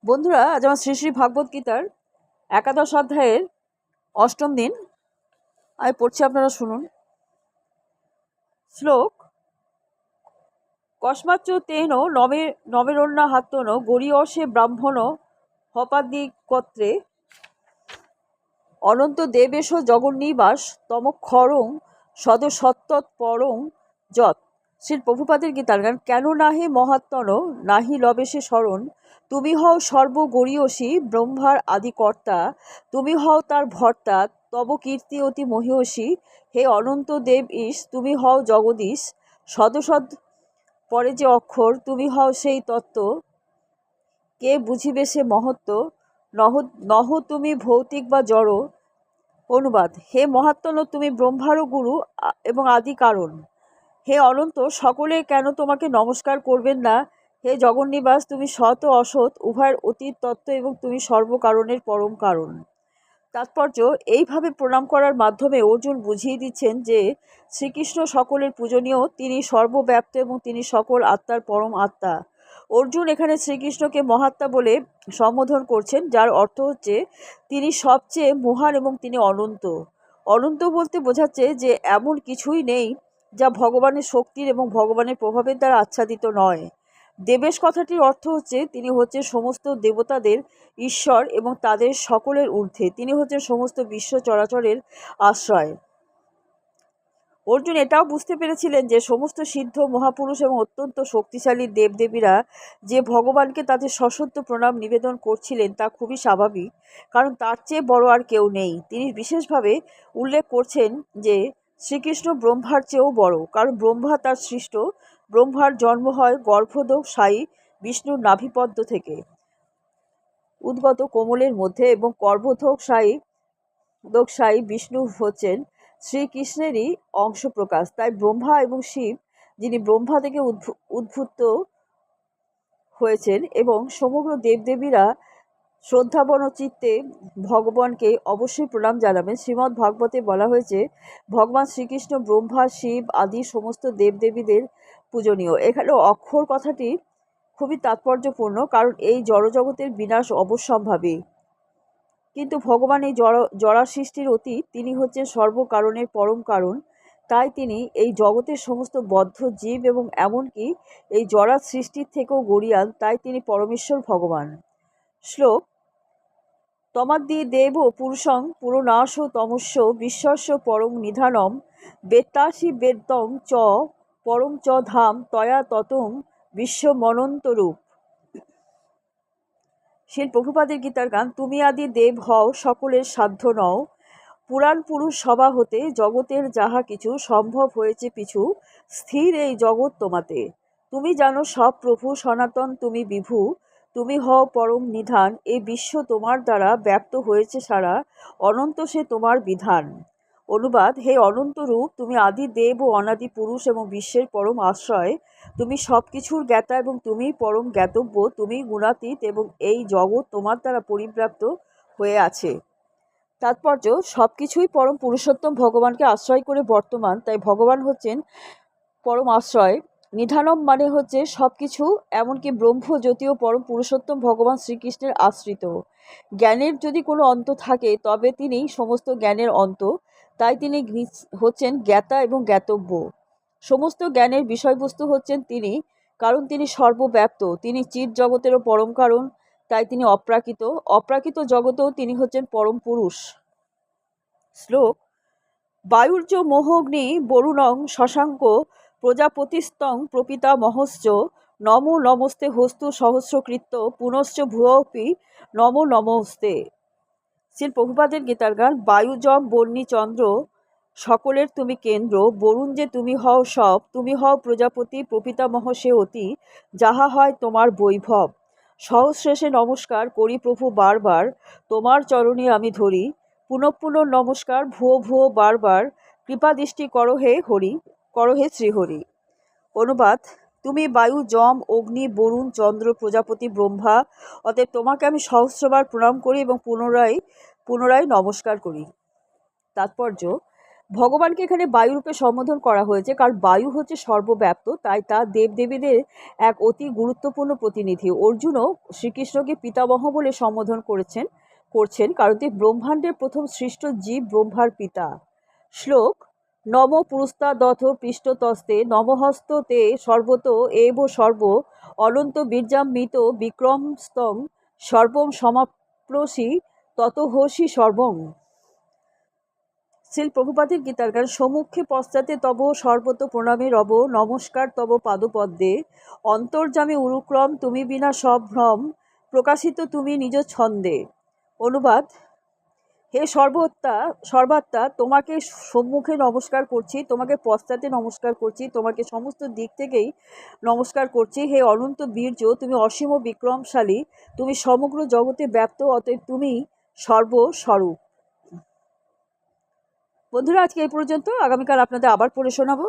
বন্ধুরা, আজ আমার শ্রী শ্রী ভাগবত গীতার একাদশ অধ্যায়ের অষ্টম দিন আমি পড়ছি, আপনারা শুনুন। শ্লোক: কস্মাচ্চ তেন নবেরণ্যা হাত্তন গরীয়সে ব্রাহ্মণ হপাদিকত্রে অনন্ত দেবেশ জগন্নিবাস তমক্ষরং সদসত্তৎপরং যৎ। শ্রী প্রভুপাদের গীতার গান। কেন নাহি মহাত্মন নাহি লবেশে শরণ, তুমি হও সর্বগরীয়সী ব্রহ্মার আদিকর্তা, তুমি হও তার ভর্তা, তব কীর্তি অতি মহীয়সী। হে অনন্ত দেব ঈশ, তুমি হও জগদীশ, সদসদ পরে যে অক্ষর, তুমি হও সেই তত্ত্ব, কে বুঝিবে সে মহত্ব। নহ তুমি ভৌতিক বা জড়। অনুবাদ: হে মহাত্মন, তুমি ব্রহ্মারও গুরু এবং আদি কারণ। হে অনন্ত, সকলে কেন তোমাকে নমস্কার করবেন না। হে জগন্নিবাস, তুমি সৎ ও অসৎ উভয়ের অতীত তত্ত্ব এবং তুমি সর্বকারণের পরম কারণ। তাৎপর্য: এইভাবে প্রণাম করার মাধ্যমে অর্জুন বুঝিয়ে দিচ্ছেন যে শ্রীকৃষ্ণ সকলের পূজনীয়, তিনি সর্বব্যাপ্ত এবং তিনি সকল আত্মার পরম আত্মা। অর্জুন এখানে শ্রীকৃষ্ণকে মহাত্মা বলে সম্বোধন করছেন, যার অর্থ হচ্ছে তিনি সবচেয়ে মহান এবং তিনি অনন্ত। অনন্ত বলতে বোঝাচ্ছে যে এমন কিছুই নেই যা ভগবানের শক্তির এবং ভগবানের প্রভাবের দ্বারা আচ্ছাদিত নয়। দেবেশ কথাটির অর্থ হচ্ছে তিনি হচ্ছেন সমস্ত দেবতাদের ঈশ্বর এবং তাদের সকলের ঊর্ধ্বে, তিনি হচ্ছেন সমস্ত বিশ্ব চরাচরের আশ্রয়। অর্জুন এটাও বুঝতে পেরেছিলেন যে সমস্ত সিদ্ধ মহাপুরুষ এবং অত্যন্ত শক্তিশালী দেবদেবীরা যে ভগবানকে তাদের সশব্দ প্রণাম নিবেদন করছিলেন তা খুবই স্বাভাবিক, কারণ তার চেয়ে বড় আর কেউ নেই। তিনি বিশেষভাবে উল্লেখ করছেন যে শ্রীকৃষ্ণ ব্রহ্মার চেয়েও বড়, কারণ ব্রহ্মা তার সৃষ্ট। ব্রহ্মার জন্ম হয় গর্ভদোষ সায়ী বিষ্ণুর নাভিপদ্ম থেকে উদ্গত কোমলের মধ্যে, এবং গর্ভদোষ সায়ী বিষ্ণু হচ্ছেন শ্রীকৃষ্ণেরই অংশ প্রকাশ। তাই ব্রহ্মা এবং শিব, যিনি ব্রহ্মা থেকে উদ্ভূত হয়েছেন, এবং সমগ্র দেবদেবীরা শ্রদ্ধাবন চিত্তে ভগবানকে অবশ্যই প্রণাম জানাবেন। শ্রীমদ্ ভাগবতে বলা হয়েছে ভগবান শ্রীকৃষ্ণ ব্রহ্মা, শিব আদি সমস্ত দেবদেবীদের পূজনীয়। এখানে অক্ষর কথাটি খুবই তাৎপর্যপূর্ণ, কারণ এই জড়জগতের বিনাশ অবশ্যম্ভাবী, কিন্তু ভগবান এই জড়া সৃষ্টির অতীত, তিনি হচ্ছেন সর্বকারণের পরম কারণ। তাই তিনি এই জগতের সমস্ত বদ্ধ জীব এবং এমনকি এই জড়া সৃষ্টির থেকেও গরিয়ান, তাই তিনি পরমেশ্বর ভগবান। শ্লোক: তমাদ্দি দেব পুরুষং পুরনাশ তমস্য বিশ্বস্য পরং নিধানম বেত্তাসি বেদ্যং চ পরং চ ধাম তয়া ততং বিশ্বমনন্তরূপ। শিল প্রভুপাদের গীতার গান। তুমি আদি দেব হও, সকলের সাধ্য নও, পুরাণ পুরুষ সভা হতে জগতের যাহা কিছু সম্ভব হয়েছে পিছু, স্থির এই জগৎ তোমাতে। তুমি জানো সব প্রভু সনাতন, তুমি বিভু, তুমি হও পরম নিধান, এই বিশ্ব তোমার দ্বারা ব্যক্ত হয়েছে সারা, অনন্ত সে তোমার বিধান। অনুবাদ: হে অনন্ত রূপ, তুমি আদি দেব ও অনাদি পুরুষ এবং বিশ্বের পরম আশ্রয়, তুমি সব কিছুর জ্ঞাতা এবং তুমি পরম জ্ঞাতব্য, তুমি গুণাতীত এবং এই জগৎ তোমার দ্বারা পরিব্যাপ্ত হয়ে আছে। তাৎপর্য: সব কিছুই পরম পুরুষোত্তম ভগবানকে আশ্রয় করে বর্তমান, তাই ভগবান হচ্ছেন পরম আশ্রয়। নিধানম মানে হচ্ছে সব কিছু, এমনকি ব্রহ্ম জ্যোতিও পরম পুরুষোত্তম ভগবান শ্রীকৃষ্ণের আশ্রিত। জ্ঞানের যদি কোনো অন্ত থাকে তবে তিনি সমস্ত জ্ঞানের অন্ত, তাই তিনি হচ্ছেন জ্ঞাতা এবং জ্ঞাতব্য। সমস্ত জ্ঞানের বিষয়বস্তু হচ্ছেন তিনি, কারণ তিনি সর্বব্যাপ্ত, তিনি চিৎ জগতেরও পরম কারণ, তাই তিনি অপ্রাকৃত। অপ্রাকৃত জগতেও তিনি হচ্ছেন পরম পুরুষ। শ্লোক: বায়ুর্য মোহগ্নি বরুণং শশাঙ্ক প্রজাপতিস্তং প্রপিতামহশ্চ নমো নমস্তে হস্তু সহস্রকৃত্য পুনশ্চ ভুয়োপি নমো নমস্তে। শ্রী প্রভুপাদের গীতার গান। বায়ু, যম, বন্যী, চন্দ্র সকলের তুমি কেন্দ্র, বরুণ যে তুমি হও সব, তুমি হও প্রজাপতি, প্রপিতামহ সে অতি, যাহা হয় তোমার বৈভব। সহস্রেষে নমস্কার করি প্রভু বারবার, তোমার চরণে আমি ধরি, পুনঃ পুনঃ নমস্কার ভুয়ো ভুয়ো বারবার, কৃপা দৃষ্টি করো হে হরি, করো হে শ্রীহরি। অনুবাদ: তুমি বায়ু, যম, অগ্নি, বরুণ, চন্দ্র, প্রজাপতি, ব্রহ্মা, অতএব তোমাকে আমি সহস্রবার প্রণাম করি এবং পুনরায় পুনরায় নমস্কার করি। তাৎপর্য: ভগবানকে এখানে বায়ুরূপে সম্বোধন করা হয়েছে, কারণ বায়ু হচ্ছে সর্বব্যাপ্ত, তাই তা দেবদেবীদের এক অতি গুরুত্বপূর্ণ প্রতিনিধি। অর্জুনও শ্রীকৃষ্ণকে পিতামহ বলে সম্বোধন করছেন, কারণ তিনি ব্রহ্মাণ্ডের প্রথম সৃষ্ট জীব, ব্রহ্মার পিতা। শ্লোক: নম পুরস্তাদথ পৃষ্ঠতস্তে নমহস্ত তে সর্বত এব সর্ব অনন্ত বীর্যামৃত বিক্রমস্তং সর্বম সমাপ্রসি ততহসি সর্বং। শ্রীল প্রভুপাদের গীতার গান: সম্মুখে পশ্চাতে তব সর্বত প্রণামে রব, নমস্কার তব পাদপদ্মে, অন্তর্যামী উরুক্রম তুমি বিনা সব ভ্রম, প্রকাশিত তুমি নিজ ছন্দে। অনুবাদ: হে সর্বাত্মা, তোমাকে সম্মুখে নমস্কার করছি, তোমাকে পশ্চাতে নমস্কার করছি, তোমাকে সমস্ত দিক থেকেই নমস্কার করছি। হে অনন্ত বীর্য, তুমি অসীম বিক্রমশালী, তুমি সমগ্র জগতে ব্যাপ্ত, অতএব তুমি সর্বস্বরূপ। বন্ধুরা, আজকে এই পর্যন্ত। আগামীকাল আপনাদের আবার পড়ে শোনাবো।